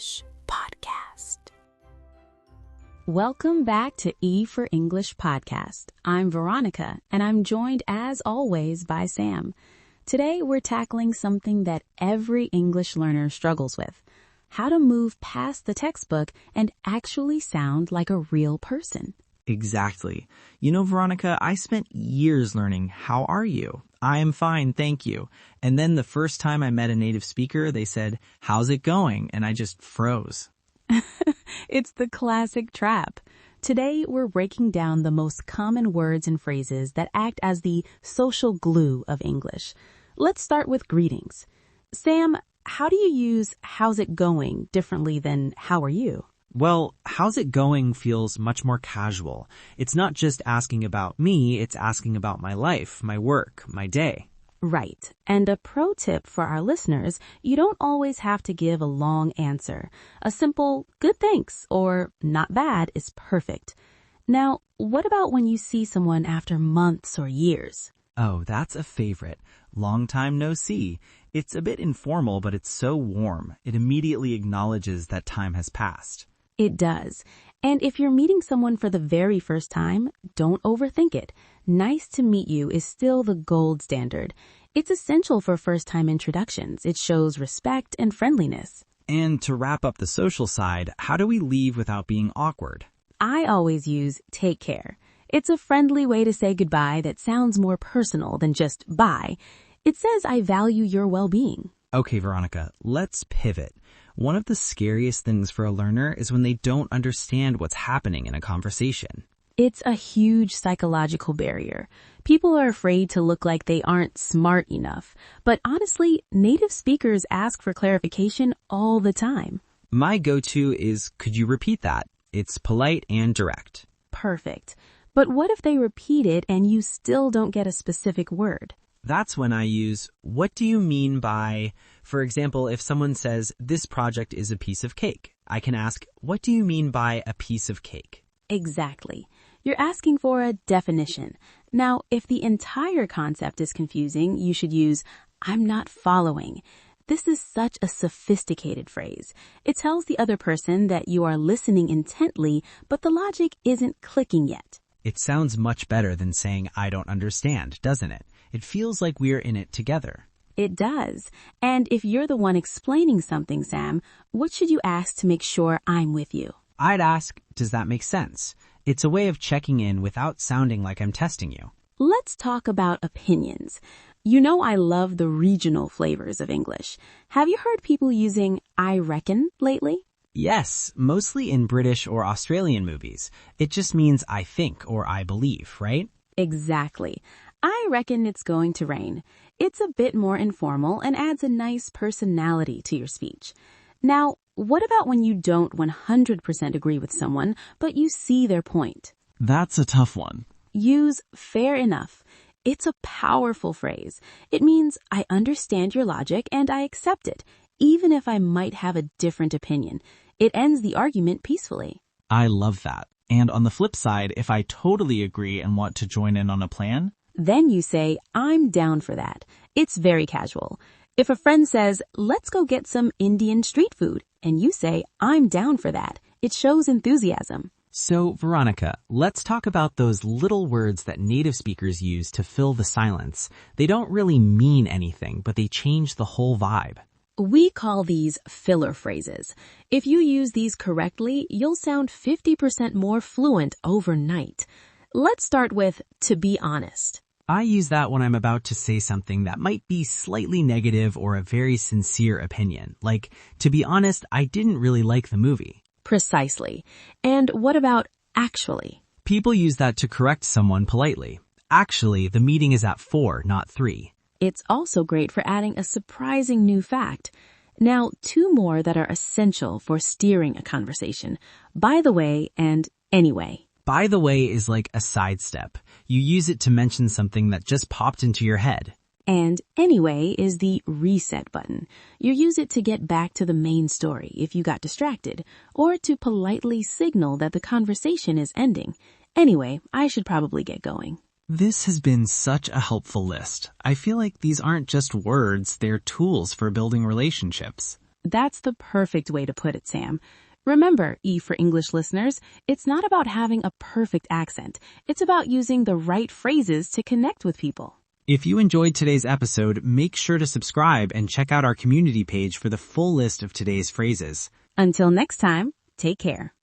English podcast. Welcome back to E for English podcast. I'm Veronica, and I'm joined as always by Sam. Today we're tackling something that every English learner struggles with: how to move past the textbook and actually sound like a real person. Exactly. You know, Veronica, I spent years learning, how are you? I am fine, thank you. And then the first time I met a native speaker, they said, how's it going? And I just froze. It's the classic trap. Today, we're breaking down the most common words and phrases that act as the social glue of English. Let's start with greetings. Sam, how do you use how's it going differently than how are you? Well, how's it going feels much more casual. It's not just asking about me, it's asking about my life, my work, my day. Right. And a pro tip for our listeners, you don't always have to give a long answer. A simple good thanks or not bad is perfect. Now, what about when you see someone after months or years? Oh, that's a favorite. Long time no see. It's a bit informal, but it's so warm. It immediately acknowledges that time has passed. It does. And if you're meeting someone for the very first time, don't overthink it. Nice to meet you is still the gold standard. It's essential for first-time introductions. It shows respect and friendliness. And to wrap up the social side, how do we leave without being awkward? I always use take care. It's a friendly way to say goodbye that sounds more personal than just bye. It says I value your well-being. Okay, Veronica, let's pivot. One of the scariest things for a learner is when they don't understand what's happening in a conversation. It's a huge psychological barrier. People are afraid to look like they aren't smart enough. But honestly, native speakers ask for clarification all the time. My go-to is, could you repeat that? It's polite and direct. Perfect. But what if they repeat it and you still don't get a specific word? That's when I use, what do you mean by, for example, if someone says, this project is a piece of cake, I can ask, what do you mean by a piece of cake? Exactly. You're asking for a definition. Now, if the entire concept is confusing, you should use, I'm not following. This is such a sophisticated phrase. It tells the other person that you are listening intently, but the logic isn't clicking yet. It sounds much better than saying, I don't understand, doesn't it? It feels like we're in it together. It does. And if you're the one explaining something, Sam, what should you ask to make sure I'm with you? I'd ask, does that make sense? It's a way of checking in without sounding like I'm testing you. Let's talk about opinions. You know I love the regional flavors of English. Have you heard people using I reckon lately? Yes, mostly in British or Australian movies. It just means I think or I believe, right? Exactly. I reckon it's going to rain. It's a bit more informal and adds a nice personality to your speech. Now, what about when you don't 100% agree with someone, but you see their point? That's a tough one. Use fair enough. It's a powerful phrase. It means I understand your logic and I accept it, even if I might have a different opinion. It ends the argument peacefully. I love that. And on the flip side, if I totally agree and want to join in on a plan, then you say, I'm down for that. It's very casual. If a friend says, let's go get some Indian street food, and you say, I'm down for that, it shows enthusiasm. So, Veronica, let's talk about those little words that native speakers use to fill the silence. They don't really mean anything, but they change the whole vibe. We call these filler phrases. If you use these correctly, you'll sound 50% more fluent overnight. Let's start with to be honest. I use that when I'm about to say something that might be slightly negative or a very sincere opinion. Like, to be honest, I didn't really like the movie. Precisely. And what about actually? People use that to correct someone politely. Actually, the meeting is at 4, not 3. It's also great for adding a surprising new fact. Now, two more that are essential for steering a conversation. By the way and anyway. By the way is like a sidestep. You use it to mention something that just popped into your head. And anyway is the reset button. You use it to get back to the main story if you got distracted, or to politely signal that the conversation is ending. Anyway, I should probably get going. This has been such a helpful list. I feel like these aren't just words, they're tools for building relationships. That's the perfect way to put it, Sam. Remember, E for English listeners, it's not about having a perfect accent. It's about using the right phrases to connect with people. If you enjoyed today's episode, make sure to subscribe and check out our community page for the full list of today's phrases. Until next time, take care.